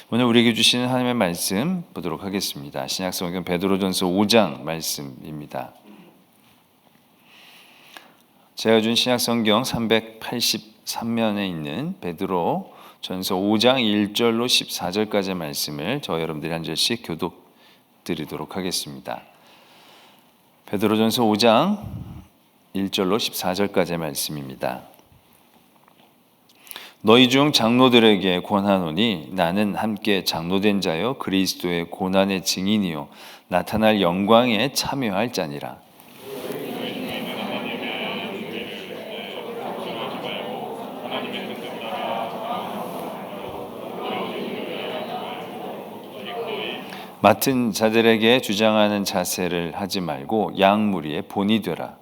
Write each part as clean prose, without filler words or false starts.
오늘 우리에게 주시는 하나님의 말씀 보도록 하겠습니다. 신약성경 베드로전서 5장 말씀입니다. 제가 준 신약성경 383면에 있는 베드로전서 5장 1절로 14절까지의 말씀을 저 여러분들이 한 절씩 교독 드리도록 하겠습니다. 베드로전서 5장 1절로 14절까지의 말씀입니다. 너희 중 장로들에게 권하노니 나는 함께 장로된 자여 그리스도의 고난의 증인이요 나타날 영광에 참여할 자니라. 맡은 자들에게 주장하는 자세를 하지 말고 양무리의 본이 되라.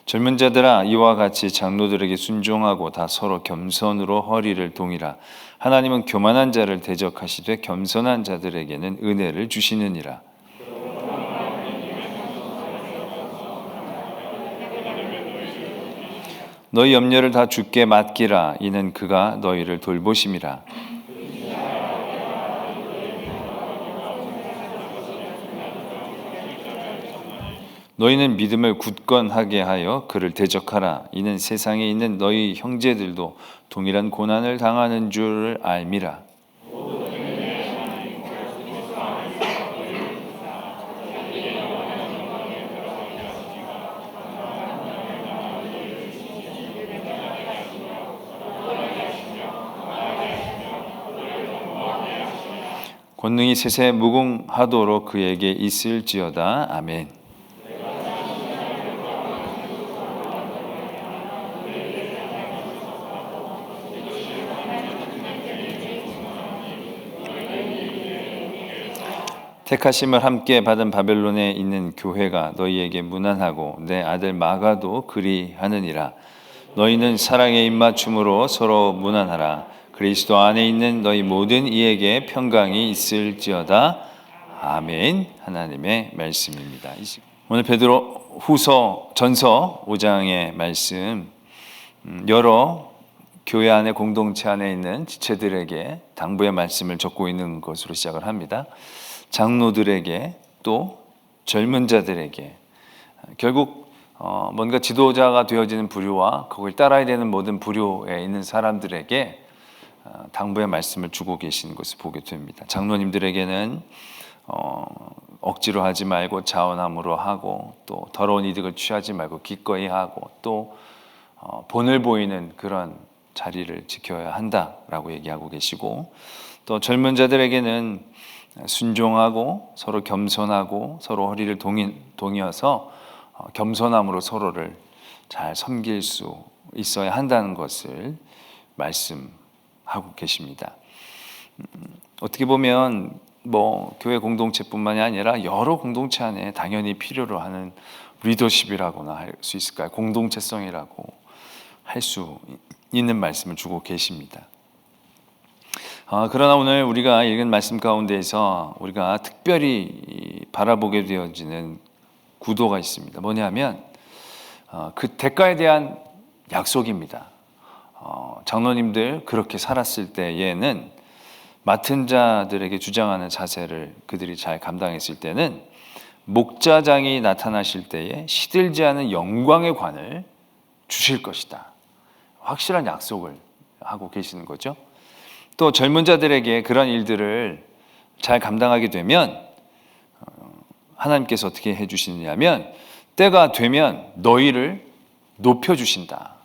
젊은 자들아 이와 같이 장로들에게 순종하고 다 서로 겸손으로 허리를 동이라. 하나님은 교만한 자를 대적하시되 겸손한 자들에게는 은혜를 주시느니라. 너희 염려를 다 주께 맡기라. 이는 그가 너희를 돌보심이라. 너희는 믿음을 굳건하게 하여 그를 대적하라. 이는 세상에 있는 너희 형제들도 동일한 고난을 당하는 줄을 알미라. 권능이 세세 무궁하도록 그에게 있을지어다. 아멘. 택하심을 함께 받은 바벨론에 있는 교회가 너희에게 문안하고 내 아들 마가도 그리하느니라. 너희는 사랑의 입맞춤으로 서로 문안하라. 그리스도 안에 있는 너희 모든 이에게 평강이 있을지어다. 아멘. 하나님의 말씀입니다. 오늘 베드로 후서 전서 5장의 말씀, 여러 교회 안에 공동체 안에 있는 지체들에게 당부의 말씀을 적고 있는 것으로 시작을 합니다. 장로들에게 또 젊은 자들에게 결국 뭔가 지도자가 되어지는 부류와 그걸 따라야 되는 모든 부류에 있는 사람들에게 당부의 말씀을 주고 계시는 것을 보게 됩니다. 장로님들에게는 억지로 하지 말고 자원함으로 하고 또 더러운 이득을 취하지 말고 기꺼이 하고 또 본을 보이는 그런 자리를 지켜야 한다라고 얘기하고 계시고 또 젊은 자들에게는 순종하고 서로 겸손하고 서로 허리를 동이어서 겸손함으로 서로를 잘 섬길 수 있어야 한다는 것을 말씀하고 계십니다. 어떻게 보면 교회 공동체뿐만이 아니라 여러 공동체 안에 당연히 필요로 하는 리더십이라고나 할 수 있을까요? 공동체성이라고 할 수 있는 말씀을 주고 계십니다. 그러나 오늘 우리가 읽은 말씀 가운데에서 우리가 특별히 바라보게 되어지는 구도가 있습니다. 뭐냐면 그 대가에 대한 약속입니다. 장로님들 그렇게 살았을 때에는 맡은 자들에게 주장하는 자세를 그들이 잘 감당했을 때는 목자장이 나타나실 때에 시들지 않은 영광의 관을 주실 것이다. 확실한 약속을 하고 계시는 거죠. 또 젊은 자들에게 그런 일들을 잘 감당하게 되면 하나님께서 어떻게 해주시느냐면 때가 되면 너희를 높여주신다.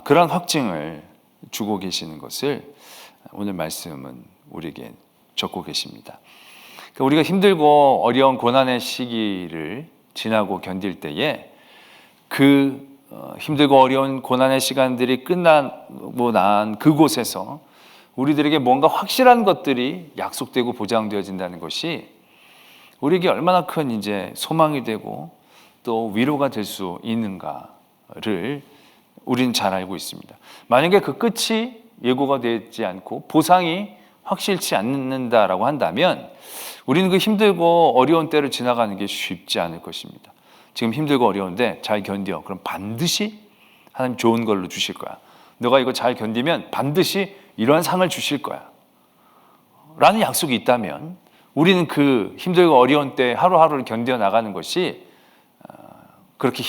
그런 확증을 주고 계시는 것을 오늘 말씀은 우리에게 적고 계십니다. 그러니까 우리가 힘들고 어려운 고난의 시기를 지나고 견딜 때에 그 힘들고 어려운 고난의 시간들이 끝나고 난 그곳에서 우리들에게 뭔가 확실한 것들이 약속되고 보장되어진다는 것이 우리에게 얼마나 큰 이제 소망이 되고 또 위로가 될 수 있는가를 우리는 잘 알고 있습니다. 만약에 그 끝이 예고가 되지 않고 보상이 확실치 않는다라고 한다면 우리는 그 힘들고 어려운 때를 지나가는 게 쉽지 않을 것입니다. 지금 힘들고 어려운데 잘 견뎌. 그럼 반드시 하나님 좋은 걸로 주실 거야. 너가 이거 잘 견디면 반드시 이러한 상을 주실 거야. 라는 약속이 있다면 우리는 그 힘들고 어려운 때 하루하루를 견뎌나가는 것이 그렇게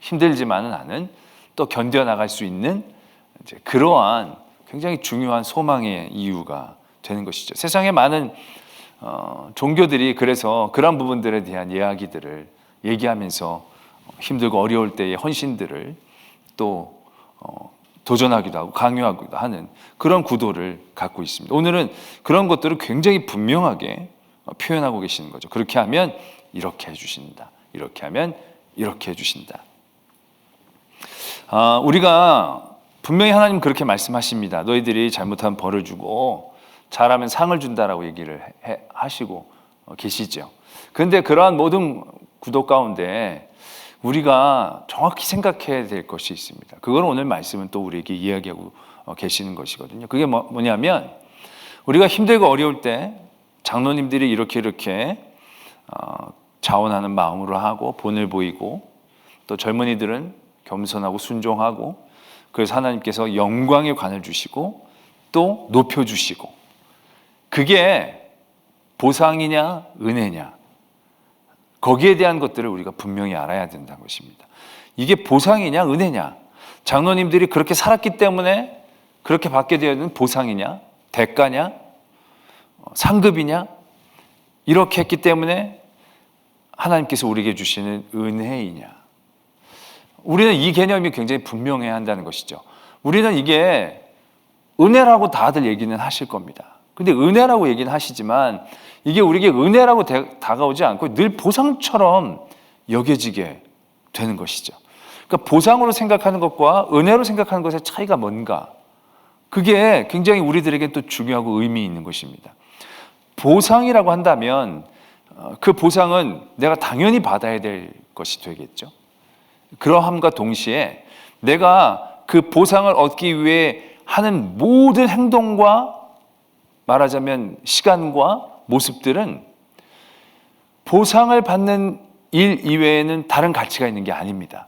힘들지만은 않은, 또 견뎌나갈 수 있는 이제 그러한 굉장히 중요한 소망의 이유가 되는 것이죠. 세상에 많은 종교들이 그래서 그런 부분들에 대한 이야기들을 얘기하면서 힘들고 어려울 때의 헌신들을 또 도전하기도 하고 강요하기도 하는 그런 구도를 갖고 있습니다. 오늘은 그런 것들을 굉장히 분명하게 표현하고 계시는 거죠. 그렇게 하면 이렇게 해주신다. 이렇게 하면 이렇게 해주신다. 우리가 분명히 하나님 그렇게 말씀하십니다. 너희들이 잘못하면 벌을 주고 잘하면 상을 준다라고 얘기를 하시고 계시죠. 그런데 그러한 모든 구도 가운데 우리가 정확히 생각해야 될 것이 있습니다. 그건 오늘 말씀은 또 우리에게 이야기하고 계시는 것이거든요. 그게 뭐냐면 우리가 힘들고 어려울 때 장로님들이 이렇게 자원하는 마음으로 하고 본을 보이고, 또 젊은이들은 겸손하고 순종하고, 그래서 하나님께서 영광의 관을 주시고 또 높여주시고, 그게 보상이냐 은혜냐, 거기에 대한 것들을 우리가 분명히 알아야 된다는 것입니다. 이게 보상이냐 은혜냐, 장로님들이 그렇게 살았기 때문에 그렇게 받게 되는 보상이냐, 대가냐, 상급이냐, 이렇게 했기 때문에 하나님께서 우리에게 주시는 은혜이냐. 우리는 이 개념이 굉장히 분명해야 한다는 것이죠. 우리는 이게 은혜라고 다들 얘기는 하실 겁니다. 근데 은혜라고 얘기는 하시지만 이게 우리에게 은혜라고 다가오지 않고 늘 보상처럼 여겨지게 되는 것이죠. 그러니까 보상으로 생각하는 것과 은혜로 생각하는 것의 차이가 뭔가, 그게 굉장히 우리들에게 또 중요하고 의미 있는 것입니다. 보상이라고 한다면 그 보상은 내가 당연히 받아야 될 것이 되겠죠. 그러함과 동시에 내가 그 보상을 얻기 위해 하는 모든 행동과, 말하자면 시간과 모습들은 보상을 받는 일 이외에는 다른 가치가 있는 게 아닙니다.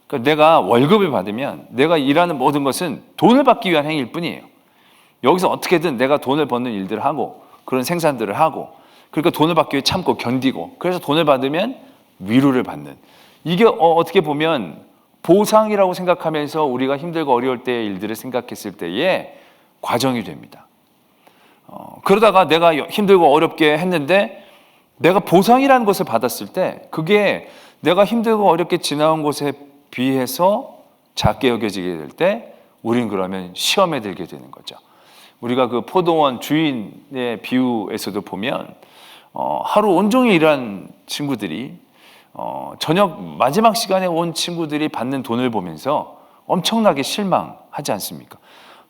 그러니까 내가 월급을 받으면 내가 일하는 모든 것은 돈을 받기 위한 행위일 뿐이에요. 여기서 어떻게든 내가 돈을 버는 일들을 하고 그런 생산들을 하고, 그러니까 돈을 받기 위해 참고 견디고, 그래서 돈을 받으면 위로를 받는, 이게 어떻게 보면 보상이라고 생각하면서 우리가 힘들고 어려울 때의 일들을 생각했을 때의 과정이 됩니다. 그러다가 내가 힘들고 어렵게 했는데 내가 보상이라는 것을 받았을 때 그게 내가 힘들고 어렵게 지나온 것에 비해서 작게 여겨지게 될 때 우리는 그러면 시험에 들게 되는 거죠. 우리가 그 포도원 주인의 비유에서도 보면 하루 온종일 일한 친구들이 저녁 마지막 시간에 온 친구들이 받는 돈을 보면서 엄청나게 실망하지 않습니까?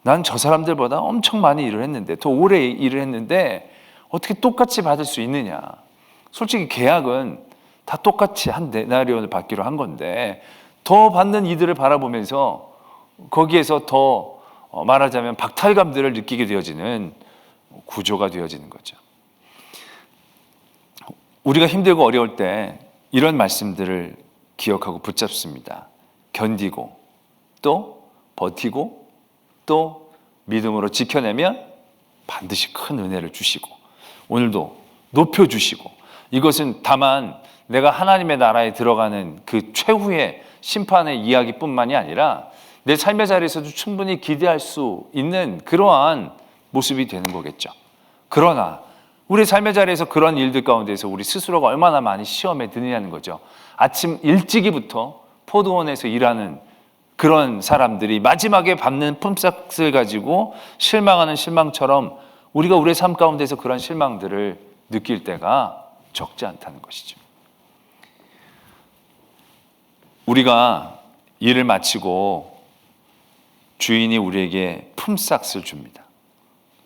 난 저 사람들보다 엄청 많이 일을 했는데, 더 오래 일을 했는데 어떻게 똑같이 받을 수 있느냐. 솔직히 계약은 다 똑같이 한 데나리온을 받기로 한 건데 더 받는 이들을 바라보면서 거기에서 더 말하자면 박탈감들을 느끼게 되어지는 구조가 되어지는 거죠. 우리가 힘들고 어려울 때 이런 말씀들을 기억하고 붙잡습니다. 견디고 또 버티고 또 믿음으로 지켜내면 반드시 큰 은혜를 주시고 오늘도 높여주시고, 이것은 다만 내가 하나님의 나라에 들어가는 그 최후의 심판의 이야기뿐만이 아니라 내 삶의 자리에서도 충분히 기대할 수 있는 그러한 모습이 되는 거겠죠. 그러나 우리 삶의 자리에서 그런 일들 가운데서 우리 스스로가 얼마나 많이 시험에 드느냐는 거죠. 아침 일찍이부터 포도원에서 일하는 그런 사람들이 마지막에 받는 품삯을 가지고 실망하는 실망처럼 우리가 우리의 삶 가운데서 그런 실망들을 느낄 때가 적지 않다는 것이죠. 우리가 일을 마치고 주인이 우리에게 품삯을 줍니다.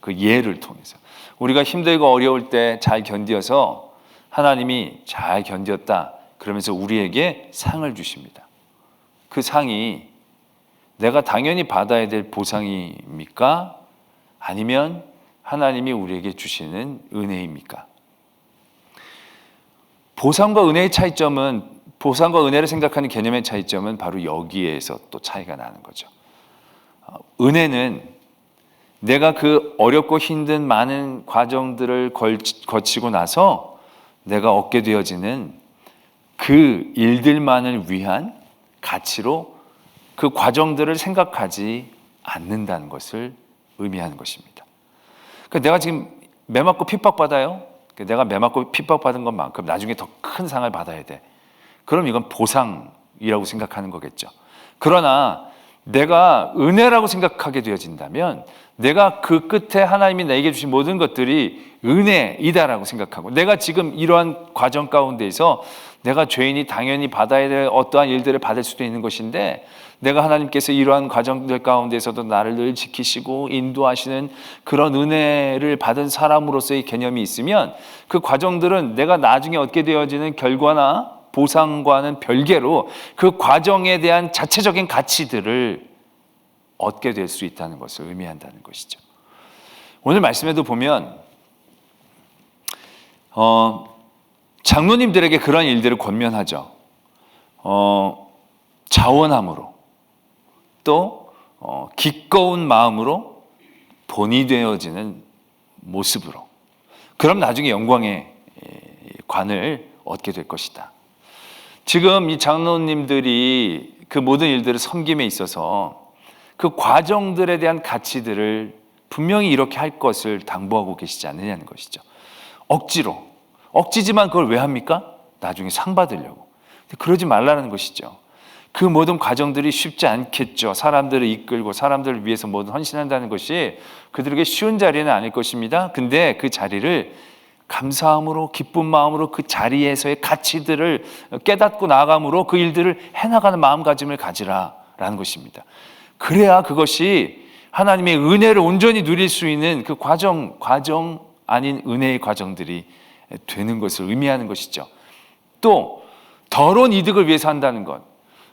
그 예를 통해서 우리가 힘들고 어려울 때 잘 견뎌서 하나님이 잘 견뎠다 그러면서 우리에게 상을 주십니다. 그 상이 내가 당연히 받아야 될 보상입니까? 아니면 하나님이 우리에게 주시는 은혜입니까? 보상과 은혜의 차이점은 보상과 은혜를 생각하는 개념의 차이점은 바로 여기에서 또 차이가 나는 거죠. 은혜는 내가 그 어렵고 힘든 많은 과정들을 거치고 나서 내가 얻게 되어지는 그 일들만을 위한 가치로 그 과정들을 생각하지 않는다는 것을 의미하는 것입니다. 그러니까 내가 지금 매 맞고 핍박받아요. 내가 매 맞고 핍박받은 것만큼 나중에 더 큰 상을 받아야 돼. 그럼 이건 보상이라고 생각하는 거겠죠. 그러나 내가 은혜라고 생각하게 되어진다면 내가 그 끝에 하나님이 나에게 주신 모든 것들이 은혜이다라고 생각하고, 내가 지금 이러한 과정 가운데에서 내가 죄인이 당연히 받아야 될 어떠한 일들을 받을 수도 있는 것인데, 내가 하나님께서 이러한 과정들 가운데서도 나를 늘 지키시고 인도하시는 그런 은혜를 받은 사람으로서의 개념이 있으면, 그 과정들은 내가 나중에 얻게 되어지는 결과나 보상과는 별개로 그 과정에 대한 자체적인 가치들을 얻게 될 수 있다는 것을 의미한다는 것이죠. 오늘 말씀에도 보면 장로님들에게 그런 일들을 권면하죠. 자원함으로, 또 기꺼운 마음으로 본이 되어지는 모습으로, 그럼 나중에 영광의 관을 얻게 될 것이다. 지금 이 장로님들이 그 모든 일들을 섬김에 있어서 그 과정들에 대한 가치들을 분명히 이렇게 할 것을 당부하고 계시지 않느냐는 것이죠. 억지지만 그걸 왜 합니까? 나중에 상 받으려고. 그러지 말라는 것이죠. 그 모든 과정들이 쉽지 않겠죠. 사람들을 이끌고 사람들을 위해서 모든 헌신한다는 것이 그들에게 쉬운 자리는 아닐 것입니다. 근데 그 자리를 감사함으로, 기쁜 마음으로 그 자리에서의 가치들을 깨닫고 나아감으로 그 일들을 해나가는 마음가짐을 가지라라는 것입니다. 그래야 그것이 하나님의 은혜를 온전히 누릴 수 있는 그 과정 아닌 은혜의 과정들이 되는 것을 의미하는 것이죠. 또 더러운 이득을 위해서 한다는 것,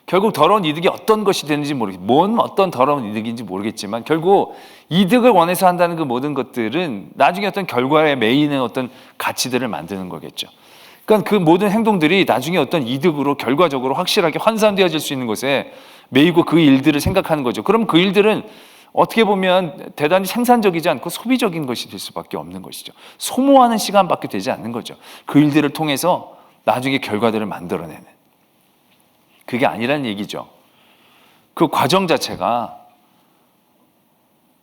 결국 더러운 이득이 어떤 것이 되는지 모르겠지만, 어떤 더러운 이득인지 모르겠지만 결국 이득을 원해서 한다는 그 모든 것들은 나중에 어떤 결과에 매이는 어떤 가치들을 만드는 거겠죠. 그러니까 그 모든 행동들이 나중에 어떤 이득으로 결과적으로 확실하게 환산되어질 수 있는 것에 매이고 그 일들을 생각하는 거죠. 그럼 그 일들은 어떻게 보면 대단히 생산적이지 않고 소비적인 것이 될 수밖에 없는 것이죠. 소모하는 시간밖에 되지 않는 거죠. 그 일들을 통해서 나중에 결과들을 만들어내는, 그게 아니라는 얘기죠. 그 과정 자체가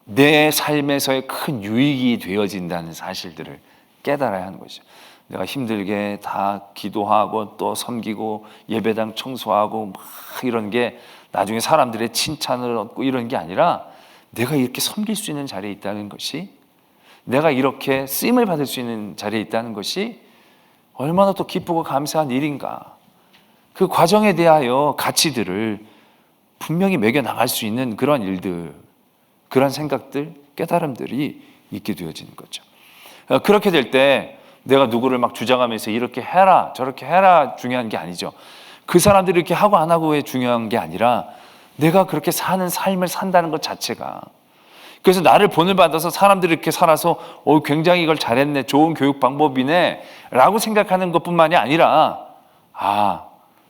내 삶에서의 큰 유익이 되어진다는 사실들을 깨달아야 하는 것이죠. 내가 힘들게 다 기도하고 또 섬기고 예배당 청소하고 막 이런 게 나중에 사람들의 칭찬을 얻고 이런 게 아니라, 내가 이렇게 섬길 수 있는 자리에 있다는 것이, 내가 이렇게 쓰임을 받을 수 있는 자리에 있다는 것이 얼마나 또 기쁘고 감사한 일인가. 그 과정에 대하여 가치들을 분명히 매겨나갈 수 있는 그런 일들, 그런 생각들, 깨달음들이 있게 되어지는 거죠. 그렇게 될 때 내가 누구를 막 주장하면서 이렇게 해라 저렇게 해라 중요한 게 아니죠. 그 사람들이 이렇게 하고 안 하고에 중요한 게 아니라 내가 그렇게 사는 삶을 산다는 것 자체가. 그래서 나를 본을 받아서 사람들이 이렇게 살아서 굉장히 이걸 잘했네, 좋은 교육 방법이네 라고 생각하는 것뿐만이 아니라,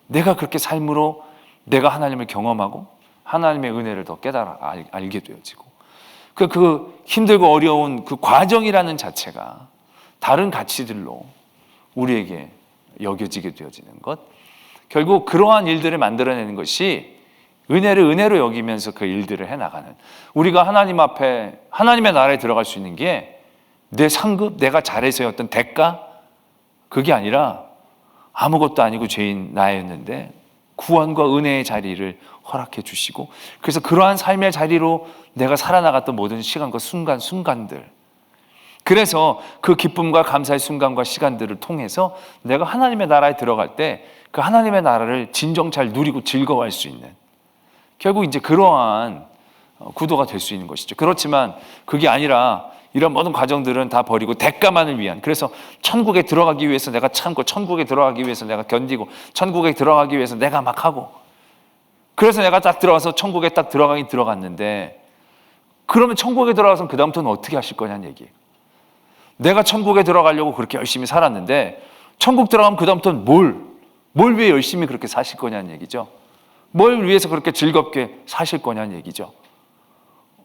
내가 그렇게 삶으로 내가 하나님을 경험하고 하나님의 은혜를 더 깨달아 알게 되어지고, 그 힘들고 어려운 그 과정이라는 자체가 다른 가치들로 우리에게 여겨지게 되어지는 것, 결국 그러한 일들을 만들어내는 것이 은혜를 은혜로 여기면서 그 일들을 해나가는, 우리가 하나님 앞에 하나님의 나라에 들어갈 수 있는 게 내 상급, 내가 잘해서의 어떤 대가, 그게 아니라 아무것도 아니고 죄인 나였는데 구원과 은혜의 자리를 허락해 주시고, 그래서 그러한 삶의 자리로 내가 살아나갔던 모든 시간과 순간들, 그래서 그 기쁨과 감사의 순간과 시간들을 통해서 내가 하나님의 나라에 들어갈 때 그 하나님의 나라를 진정 잘 누리고 즐거워할 수 있는, 결국 이제 그러한 구도가 될 수 있는 것이죠. 그렇지만 그게 아니라 이런 모든 과정들은 다 버리고 대가만을 위한, 그래서 천국에 들어가기 위해서 내가 참고, 천국에 들어가기 위해서 내가 견디고, 천국에 들어가기 위해서 내가 막 하고, 그래서 내가 딱 들어가서 천국에 딱 들어가긴 들어갔는데, 그러면 천국에 들어가서 그 다음부터는 어떻게 하실 거냐는 얘기예요. 내가 천국에 들어가려고 그렇게 열심히 살았는데 천국 들어가면 그 다음부터는 뭘 뭘 위해 열심히 그렇게 사실 거냐는 얘기죠. 뭘 위해서 그렇게 즐겁게 사실 거냐는 얘기죠.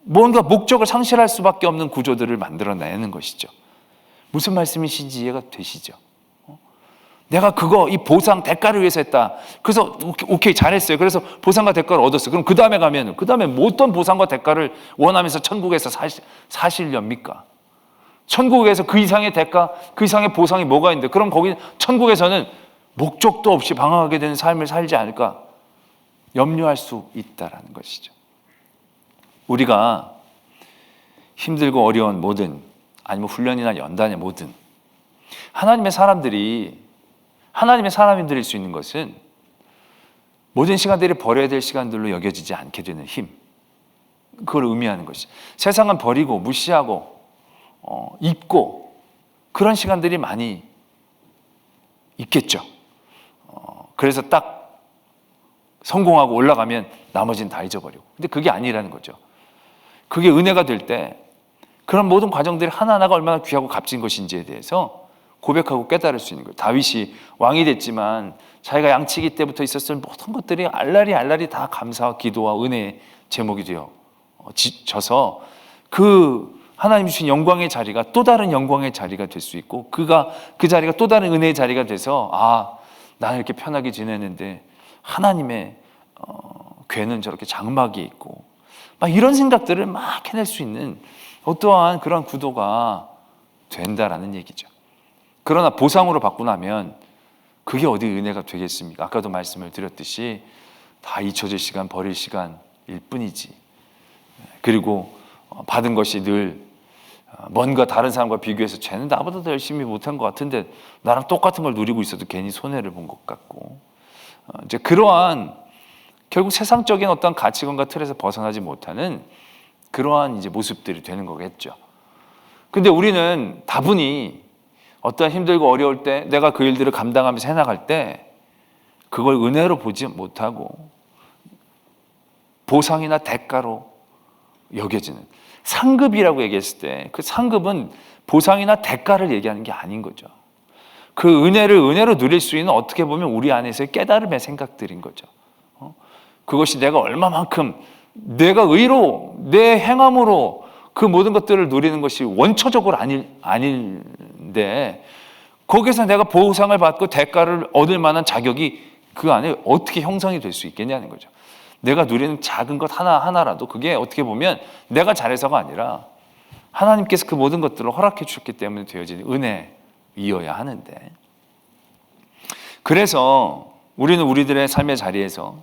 뭔가 목적을 상실할 수밖에 없는 구조들을 만들어내는 것이죠. 무슨 말씀이신지 이해가 되시죠? 내가 그거 이 보상 대가를 위해서 했다. 그래서 오케이 잘했어요. 그래서 보상과 대가를 얻었어요. 그럼 그 다음에 가면 그 다음에 뭐 어떤 보상과 대가를 원하면서 천국에서 사시렵니까? 천국에서 그 이상의 대가, 그 이상의 보상이 뭐가 있는데, 그럼 거기 천국에서는 목적도 없이 방황하게 되는 삶을 살지 않을까 염려할 수 있다라는 것이죠. 우리가 힘들고 어려운 모든, 아니면 훈련이나 연단의 모든 하나님의 사람들일 수 있는 것은 모든 시간들이 버려야 될 시간들로 여겨지지 않게 되는 힘, 그걸 의미하는 것이. 세상은 버리고 무시하고 잊고 그런 시간들이 많이 있겠죠. 그래서 딱 성공하고 올라가면 나머지는 다 잊어버리고. 근데 그게 아니라는 거죠. 그게 은혜가 될 때 그런 모든 과정들이 하나하나가 얼마나 귀하고 값진 것인지에 대해서 고백하고 깨달을 수 있는 거예요. 다윗이 왕이 됐지만 자기가 양치기 때부터 있었을 모든 것들이 알라리 다 감사와 기도와 은혜의 제목이 되어져서 그 하나님 주신 영광의 자리가 또 다른 영광의 자리가 될 수 있고, 그 자리가 또 다른 은혜의 자리가 돼서 나는 이렇게 편하게 지내는데 하나님의 괴는 저렇게 장막이 있고, 막 이런 생각들을 막 해낼 수 있는 어떠한 그런 구도가 된다라는 얘기죠. 그러나 보상으로 받고 나면 그게 어디 은혜가 되겠습니까? 아까도 말씀을 드렸듯이 다 잊혀질 시간, 버릴 시간일 뿐이지. 그리고 받은 것이 늘 뭔가 다른 사람과 비교해서 쟤는 나보다 더 열심히 못한 것 같은데 나랑 똑같은 걸 누리고 있어도 괜히 손해를 본 것 같고, 이제 그러한 결국 세상적인 어떤 가치관과 틀에서 벗어나지 못하는 그러한 이제 모습들이 되는 거겠죠. 근데 우리는 다분히 어떤 힘들고 어려울 때 내가 그 일들을 감당하면서 해나갈 때 그걸 은혜로 보지 못하고 보상이나 대가로 여겨지는, 상급이라고 얘기했을 때 그 상급은 보상이나 대가를 얘기하는 게 아닌 거죠. 그 은혜를 은혜로 누릴 수 있는, 어떻게 보면 우리 안에서의 깨달음의 생각들인 거죠. 그것이 내가 얼마만큼 내가 의로 내 행함으로 그 모든 것들을 누리는 것이 원초적으로 아닌데 거기서 내가 보상을 받고 대가를 얻을 만한 자격이 그 안에 어떻게 형성이 될 수 있겠냐는 거죠. 내가 누리는 작은 것 하나하나라도 그게 어떻게 보면 내가 잘해서가 아니라 하나님께서 그 모든 것들을 허락해 주셨기 때문에 되어진 은혜이어야 하는데, 그래서 우리는 우리들의 삶의 자리에서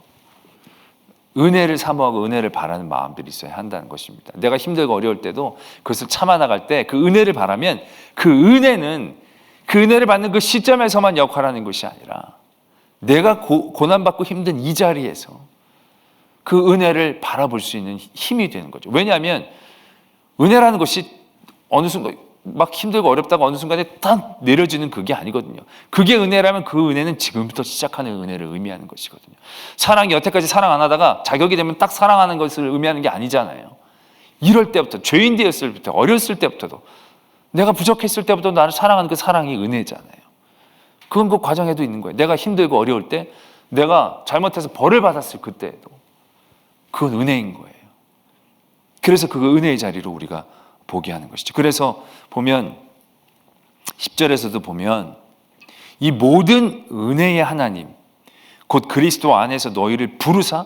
은혜를 사모하고 은혜를 바라는 마음들이 있어야 한다는 것입니다. 내가 힘들고 어려울 때도 그것을 참아나갈 때 그 은혜를 바라면 그 은혜를 받는 그 시점에서만 역할하는 것이 아니라 내가 고난받고 힘든 이 자리에서 그 은혜를 바라볼 수 있는 힘이 되는 거죠. 왜냐하면 은혜라는 것이 어느 순간 막 힘들고 어렵다고 어느 순간에 딱 내려지는 그게 아니거든요. 그게 은혜라면 그 은혜는 지금부터 시작하는 은혜를 의미하는 것이거든요. 사랑이 여태까지 사랑 안 하다가 자격이 되면 딱 사랑하는 것을 의미하는 게 아니잖아요. 이럴 때부터, 죄인 되었을 때부터, 어렸을 때부터도, 내가 부족했을 때부터 나를 사랑하는 그 사랑이 은혜잖아요. 그건 그 과정에도 있는 거예요. 내가 힘들고 어려울 때, 내가 잘못해서 벌을 받았을 그때에도 그건 은혜인 거예요. 그래서 그 은혜의 자리로 우리가 보게 하는 것이죠. 그래서 보면 10절에서도 보면 이 모든 은혜의 하나님 곧 그리스도 안에서 너희를 부르사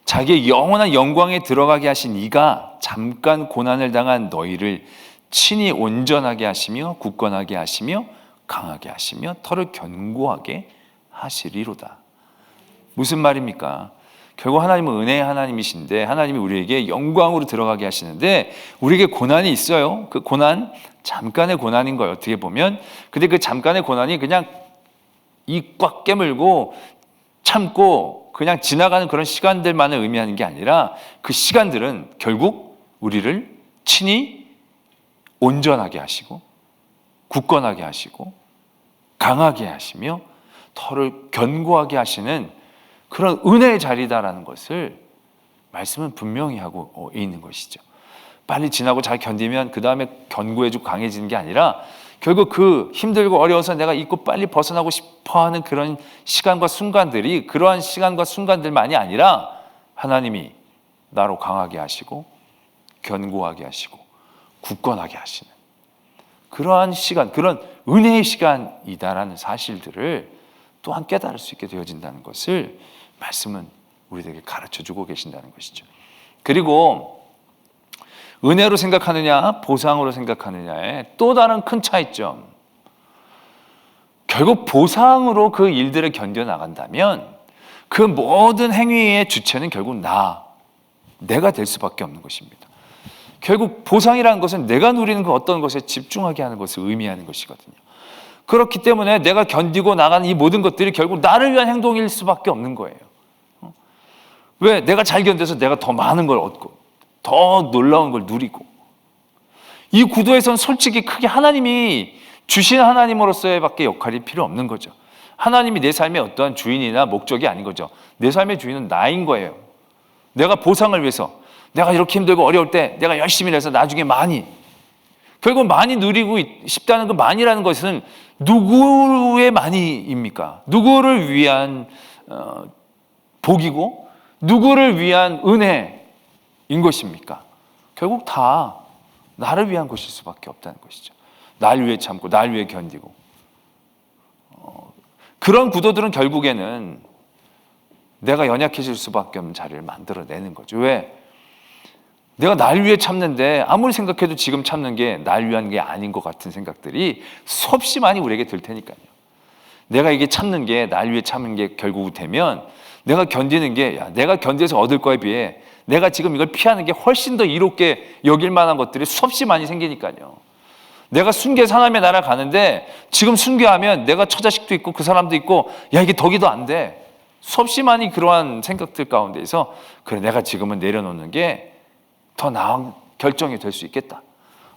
자기의 영원한 영광에 들어가게 하신 이가 잠깐 고난을 당한 너희를 친히 온전하게 하시며 굳건하게 하시며 강하게 하시며 털을 견고하게 하시리로다. 무슨 말입니까? 결국 하나님은 은혜의 하나님이신데 하나님이 우리에게 영광으로 들어가게 하시는데 우리에게 고난이 있어요. 그 고난 잠깐의 고난인 거예요, 어떻게 보면. 근데 그 잠깐의 고난이 그냥 입 꽉 깨물고 참고 그냥 지나가는 그런 시간들만을 의미하는 게 아니라 그 시간들은 결국 우리를 친히 온전하게 하시고 굳건하게 하시고 강하게 하시며 털을 견고하게 하시는 그런 은혜의 자리다라는 것을 말씀은 분명히 하고 있는 것이죠. 빨리 지나고 잘 견디면 그 다음에 견고해지고 강해지는 게 아니라 결국 그 힘들고 어려워서 내가 잊고 빨리 벗어나고 싶어하는 그런 시간과 순간들이 그러한 시간과 순간들만이 아니라 하나님이 나로 강하게 하시고 견고하게 하시고 굳건하게 하시는 그러한 시간, 그런 은혜의 시간이다라는 사실들을 또한 깨달을 수 있게 되어진다는 것을 말씀은 우리에게 가르쳐주고 계신다는 것이죠. 그리고 은혜로 생각하느냐 보상으로 생각하느냐의 또 다른 큰 차이점, 결국 보상으로 그 일들을 견뎌나간다면 그 모든 행위의 주체는 결국 내가 될 수밖에 없는 것입니다. 결국 보상이라는 것은 내가 누리는 그 어떤 것에 집중하게 하는 것을 의미하는 것이거든요. 그렇기 때문에 내가 견디고 나가는 이 모든 것들이 결국 나를 위한 행동일 수밖에 없는 거예요. 왜? 내가 잘 견뎌서 내가 더 많은 걸 얻고 더 놀라운 걸 누리고, 이 구도에서는 솔직히 크게 하나님이 주신 하나님으로서의 밖에 역할이 필요 없는 거죠. 하나님이 내 삶의 어떠한 주인이나 목적이 아닌 거죠. 내 삶의 주인은 나인 거예요. 내가 보상을 위해서, 내가 이렇게 힘들고 어려울 때 내가 열심히 해서 나중에 결국 많이 누리고 싶다는 그 많이라는 것은 누구의 많이입니까? 누구를 위한 복이고 누구를 위한 은혜인 것입니까? 결국 다 나를 위한 것일 수밖에 없다는 것이죠. 날 위해 참고 날 위해 견디고, 그런 구도들은 결국에는 내가 연약해질 수밖에 없는 자리를 만들어내는 거죠. 왜? 내가 날 위해 참는데 아무리 생각해도 지금 참는 게 날 위한 게 아닌 것 같은 생각들이 수없이 많이 우리에게 들 테니까요. 내가 이게 참는 게 날 위해 참는 게 결국 되면 내가 견디는 게 내가 견뎌서 얻을 거에 비해 내가 지금 이걸 피하는 게 훨씬 더 이롭게 여길 만한 것들이 수없이 많이 생기니까요. 내가 순교해서 하나님의 나라 가는데 지금 순교하면 내가 처자식도 있고 그 사람도 있고 이게 덕이 더 안 돼. 수없이 많이 그러한 생각들 가운데서 그래, 내가 지금은 내려놓는 게 더 나은 결정이 될 수 있겠다.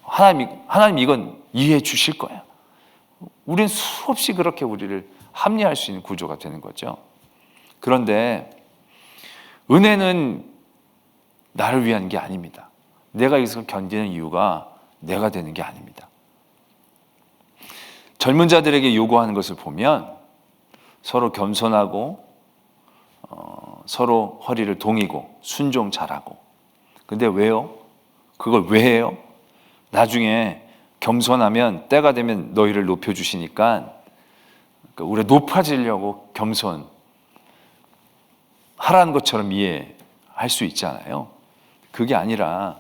하나님 이건 이해해 주실 거야. 우린 수없이 그렇게 우리를 합리화할 수 있는 구조가 되는 거죠. 그런데 은혜는 나를 위한 게 아닙니다. 내가 여기서 견디는 이유가 내가 되는 게 아닙니다. 젊은 자들에게 요구하는 것을 보면 서로 겸손하고 서로 허리를 동이고 순종 잘하고. 근데 왜요? 그걸 왜 해요? 나중에 겸손하면 때가 되면 너희를 높여주시니까 우리가 높아지려고 겸손 하라는 것처럼 이해할 수 있잖아요. 그게 아니라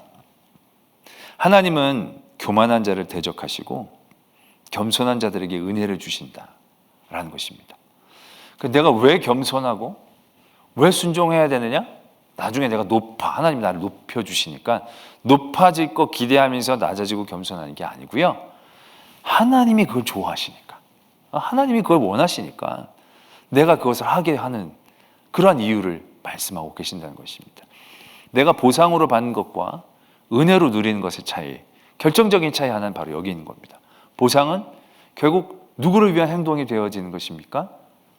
하나님은 교만한 자를 대적하시고 겸손한 자들에게 은혜를 주신다라는 것입니다. 내가 왜 겸손하고 왜 순종해야 되느냐? 나중에 내가 하나님이 나를 높여주시니까 높아질 거 기대하면서 낮아지고 겸손하는 게 아니고요. 하나님이 그걸 좋아하시니까, 하나님이 그걸 원하시니까 내가 그것을 하게 하는 그러한 이유를 말씀하고 계신다는 것입니다. 내가 보상으로 받는 것과 은혜로 누리는 것의 차이, 결정적인 차이 하나는 바로 여기 있는 겁니다. 보상은 결국 누구를 위한 행동이 되어지는 것입니까?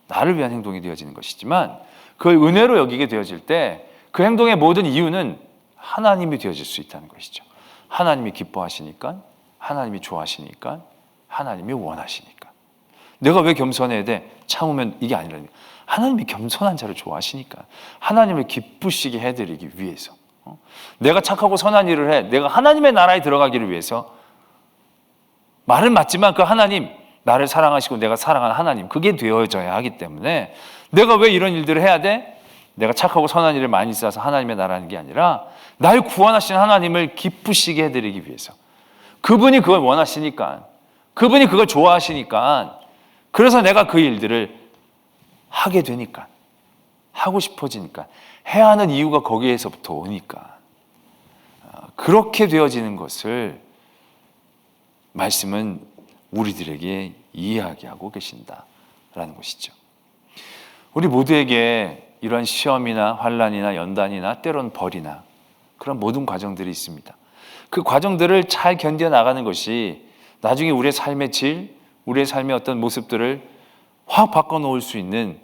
나를 위한 행동이 되어지는 것이지만 그걸 은혜로 여기게 되어질 때 그 행동의 모든 이유는 하나님이 되어질 수 있다는 것이죠. 하나님이 기뻐하시니까, 하나님이 좋아하시니까, 하나님이 원하시니까. 내가 왜 겸손해야 돼? 참으면 이게 아니라니까. 하나님이 겸손한 자를 좋아하시니까, 하나님을 기쁘시게 해드리기 위해서, 내가 착하고 선한 일을 해, 내가 하나님의 나라에 들어가기를 위해서. 말은 맞지만 그 하나님, 나를 사랑하시고 내가 사랑하는 하나님, 그게 되어져야 하기 때문에 내가 왜 이런 일들을 해야 돼? 내가 착하고 선한 일을 많이 쌓아서 하나님의 나라는 게 아니라 날 구원하신 하나님을 기쁘시게 해드리기 위해서. 그분이 그걸 원하시니까, 그분이 그걸 좋아하시니까, 그래서 내가 그 일들을 하게 되니까, 하고 싶어지니까, 해야 하는 이유가 거기에서부터 오니까, 그렇게 되어지는 것을 말씀은 우리들에게 이해하게 하고 계신다라는 것이죠. 우리 모두에게 이런 시험이나 환난이나 연단이나 때론 벌이나 그런 모든 과정들이 있습니다. 그 과정들을 잘 견뎌나가는 것이 나중에 우리의 삶의 질, 우리의 삶의 어떤 모습들을 확 바꿔놓을 수 있는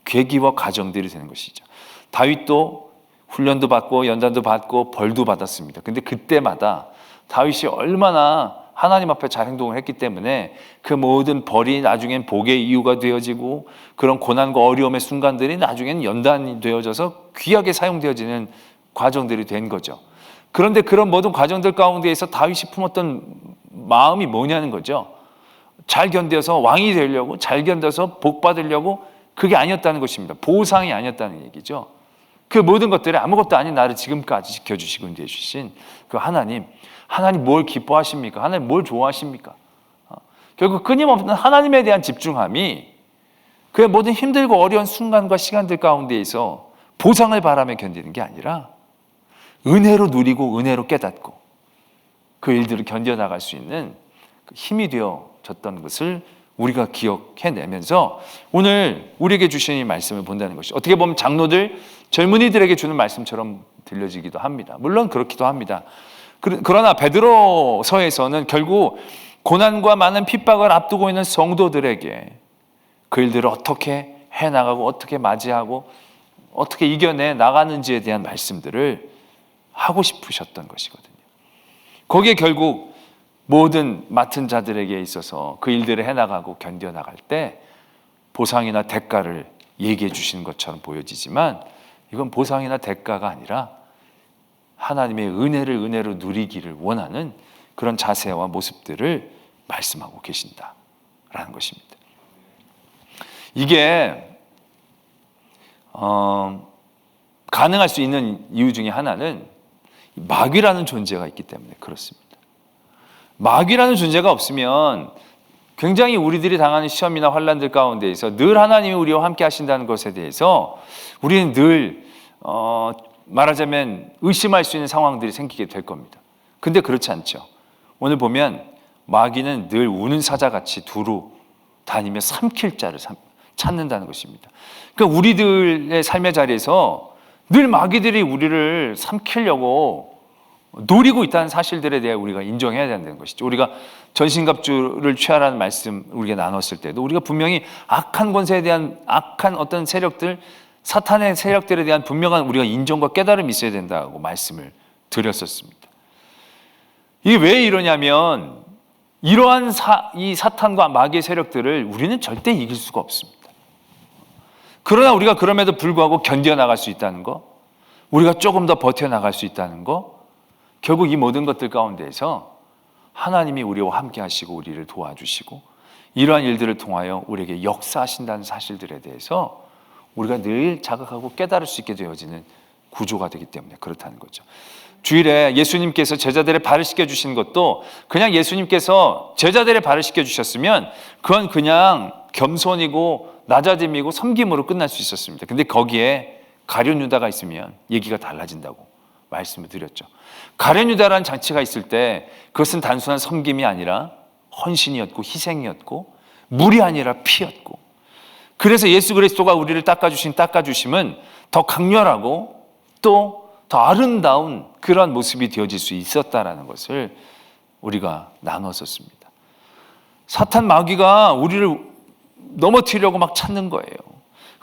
계기와 과정들이 되는 것이죠. 다윗도 훈련도 받고 연단도 받고 벌도 받았습니다. 근데 그때마다 다윗이 얼마나 하나님 앞에 잘 행동을 했기 때문에 그 모든 벌이 나중엔 복의 이유가 되어지고 그런 고난과 어려움의 순간들이 나중엔 연단이 되어져서 귀하게 사용되어지는 과정들이 된 거죠. 그런데 그런 모든 과정들 가운데에서 다윗이 품었던 마음이 뭐냐는 거죠. 잘 견뎌서 왕이 되려고, 잘 견뎌서 복 받으려고, 그게 아니었다는 것입니다. 보상이 아니었다는 얘기죠. 그 모든 것들이 아무것도 아닌 나를 지금까지 지켜주시고 인도해 주신 그 하나님 뭘 기뻐하십니까? 하나님 뭘 좋아하십니까? 결국 끊임없는 하나님에 대한 집중함이 그의 모든 힘들고 어려운 순간과 시간들 가운데에서 보상을 바라며 견디는 게 아니라 은혜로 누리고 은혜로 깨닫고 그 일들을 견뎌나갈 수 있는 힘이 되어졌던 것을 우리가 기억해내면서 오늘 우리에게 주신 이 말씀을 본다는 것이 어떻게 보면 장로들, 젊은이들에게 주는 말씀처럼 들려지기도 합니다. 물론 그렇기도 합니다. 그러나 베드로서에서는 결국 고난과 많은 핍박을 앞두고 있는 성도들에게 그 일들을 어떻게 해나가고 어떻게 맞이하고 어떻게 이겨내 나가는지에 대한 말씀들을 하고 싶으셨던 것이거든요. 거기에 결국 모든 맡은 자들에게 있어서 그 일들을 해나가고 견뎌나갈 때 보상이나 대가를 얘기해 주시는 것처럼 보여지지만 이건 보상이나 대가가 아니라 하나님의 은혜로 누리기를 원하는 그런 자세와 모습들을 말씀하고 계신다라는 것입니다. 이게 가능할 수 있는 이유 중에 하나는 마귀라는 존재가 있기 때문에 그렇습니다. 마귀라는 존재가 없으면 굉장히 우리들이 당하는 시험이나 환난들 가운데에서 늘 하나님이 우리와 함께 하신다는 것에 대해서 우리는 늘 말하자면 의심할 수 있는 상황들이 생기게 될 겁니다. 근데 그렇지 않죠. 오늘 보면 마귀는 늘 우는 사자같이 두루 다니며 삼킬 자를 찾는다는 것입니다. 그러니까 우리들의 삶의 자리에서 늘 마귀들이 우리를 삼키려고 노리고 있다는 사실들에 대해 우리가 인정해야 된다는 것이죠. 우리가 전신갑주를 취하라는 말씀 우리가 나눴을 때도 우리가 분명히 악한 권세에 대한 악한 어떤 세력들, 사탄의 세력들에 대한 분명한 우리가 인정과 깨달음이 있어야 된다고 말씀을 드렸었습니다. 이게 왜 이러냐면 이러한 이 사탄과 마귀의 세력들을 우리는 절대 이길 수가 없습니다. 그러나 우리가 그럼에도 불구하고 견뎌나갈 수 있다는 거, 우리가 조금 더 버텨나갈 수 있다는 거, 결국 이 모든 것들 가운데에서 하나님이 우리와 함께 하시고 우리를 도와주시고 이러한 일들을 통하여 우리에게 역사하신다는 사실들에 대해서 우리가 늘 자각하고 깨달을 수 있게 되어지는 구조가 되기 때문에 그렇다는 거죠. 주일에 예수님께서 제자들의 발을 씻겨주신 것도 그냥 예수님께서 제자들의 발을 씻겨주셨으면 그건 그냥 겸손이고 낮아짐이고 섬김으로 끝날 수 있었습니다. 근데 거기에 가룟 유다가 있으면 얘기가 달라진다고 말씀을 드렸죠. 가룟 유다라는 장치가 있을 때 그것은 단순한 섬김이 아니라 헌신이었고 희생이었고 물이 아니라 피였고, 그래서 예수 그리스도가 우리를 닦아주심은 더 강렬하고 또 더 아름다운 그런 모습이 되어질 수 있었다라는 것을 우리가 나눴었습니다. 사탄 마귀가 우리를 넘어뜨리려고 막 찾는 거예요.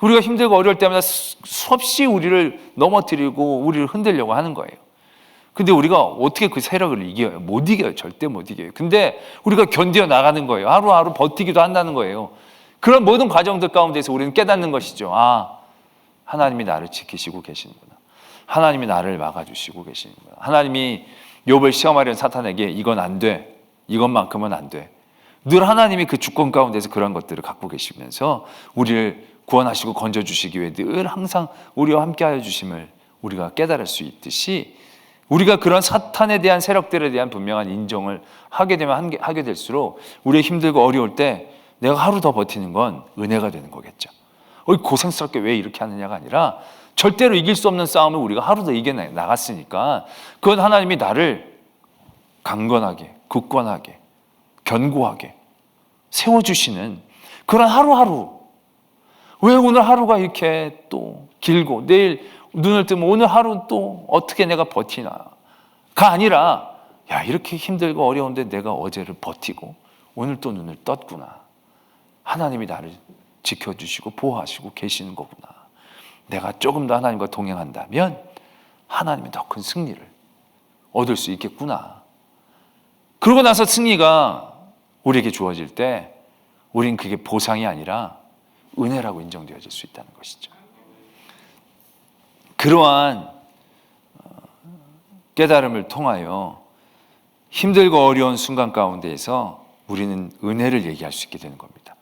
우리가 힘들고 어려울 때마다 수없이 우리를 넘어뜨리고 우리를 흔들려고 하는 거예요. 근데 우리가 어떻게 그 세력을 이겨요? 못 이겨요. 절대 못 이겨요. 근데 우리가 견뎌 나가는 거예요. 하루하루 버티기도 한다는 거예요. 그런 모든 과정들 가운데서 우리는 깨닫는 것이죠. 하나님이 나를 지키시고 계시는구나. 하나님이 나를 막아주시고 계시는구나. 하나님이 욥을 시험하려는 사탄에게 이건 안 돼. 이것만큼은 안 돼. 늘 하나님이 그 주권 가운데서 그런 것들을 갖고 계시면서 우리를 구원하시고 건져주시기 위해 늘 항상 우리와 함께하여 주심을 우리가 깨달을 수 있듯이 우리가 그런 사탄에 대한 세력들에 대한 분명한 인정을 하게 될수록 우리의 힘들고 어려울 때 내가 하루 더 버티는 건 은혜가 되는 거겠죠. 고생스럽게 왜 이렇게 하느냐가 아니라 절대로 이길 수 없는 싸움을 우리가 하루 더 이겨나갔으니까 그건 하나님이 나를 강건하게, 굳건하게, 견고하게 세워주시는 그런 하루하루. 왜 오늘 하루가 이렇게 또 길고 내일 눈을 뜨면 오늘 하루 또 어떻게 내가 버티나가 아니라 이렇게 힘들고 어려운데 내가 어제를 버티고 오늘 또 눈을 떴구나. 하나님이 나를 지켜주시고 보호하시고 계시는 거구나. 내가 조금 더 하나님과 동행한다면 하나님이 더 큰 승리를 얻을 수 있겠구나. 그러고 나서 승리가 우리에게 주어질 때 우린 그게 보상이 아니라 은혜라고 인정되어질 수 있다는 것이죠. 그러한 깨달음을 통하여 힘들고 어려운 순간 가운데에서 우리는 은혜를 얘기할 수 있게 되는 겁니다.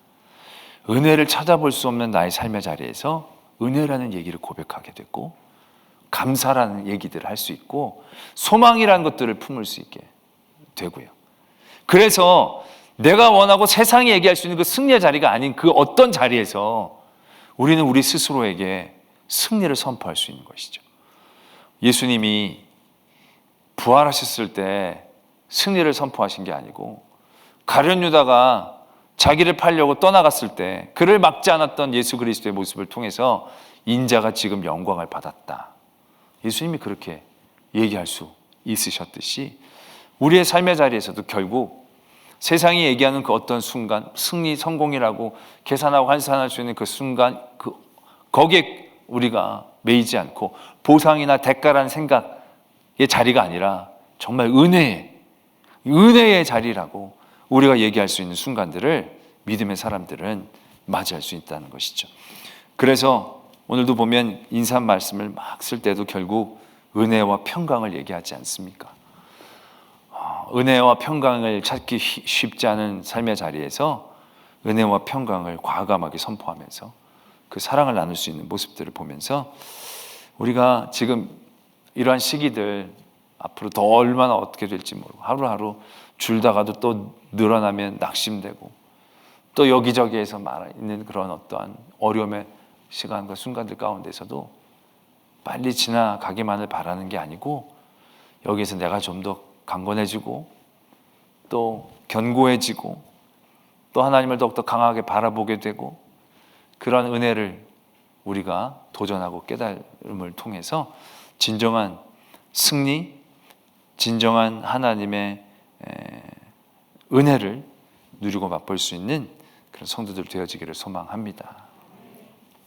은혜를 찾아볼 수 없는 나의 삶의 자리에서 은혜라는 얘기를 고백하게 되고, 감사라는 얘기들을 할 수 있고, 소망이라는 것들을 품을 수 있게 되고요. 그래서 내가 원하고 세상이 얘기할 수 있는 그 승리의 자리가 아닌 그 어떤 자리에서 우리는 우리 스스로에게 승리를 선포할 수 있는 것이죠. 예수님이 부활하셨을 때 승리를 선포하신 게 아니고, 가룟 유다가 자기를 팔려고 떠나갔을 때 그를 막지 않았던 예수 그리스도의 모습을 통해서 인자가 지금 영광을 받았다, 예수님이 그렇게 얘기할 수 있으셨듯이 우리의 삶의 자리에서도 결국 세상이 얘기하는 그 어떤 순간, 승리, 성공이라고 계산하고 환산할 수 있는 그 순간, 거기에 우리가 매이지 않고 보상이나 대가라는 생각의 자리가 아니라 정말 은혜의 자리라고 우리가 얘기할 수 있는 순간들을 믿음의 사람들은 맞이할 수 있다는 것이죠. 그래서 오늘도 보면 인사 말씀을 막 쓸 때도 결국 은혜와 평강을 얘기하지 않습니까? 은혜와 평강을 찾기 쉽지 않은 삶의 자리에서 은혜와 평강을 과감하게 선포하면서 그 사랑을 나눌 수 있는 모습들을 보면서 우리가 지금 이러한 시기들 앞으로 더 얼마나 어떻게 될지 모르고 하루하루 줄다가도 또 늘어나면 낙심되고 또 여기저기에서 있는 그런 어떠한 어려움의 시간과 순간들 가운데서도 빨리 지나가기만을 바라는 게 아니고, 여기에서 내가 좀 더 강건해지고 또 견고해지고 또 하나님을 더욱더 강하게 바라보게 되고, 그런 은혜를 우리가 도전하고 깨달음을 통해서 진정한 승리, 진정한 하나님의 은혜를 누리고 맛볼 수 있는 그런 성도들 되어지기를 소망합니다.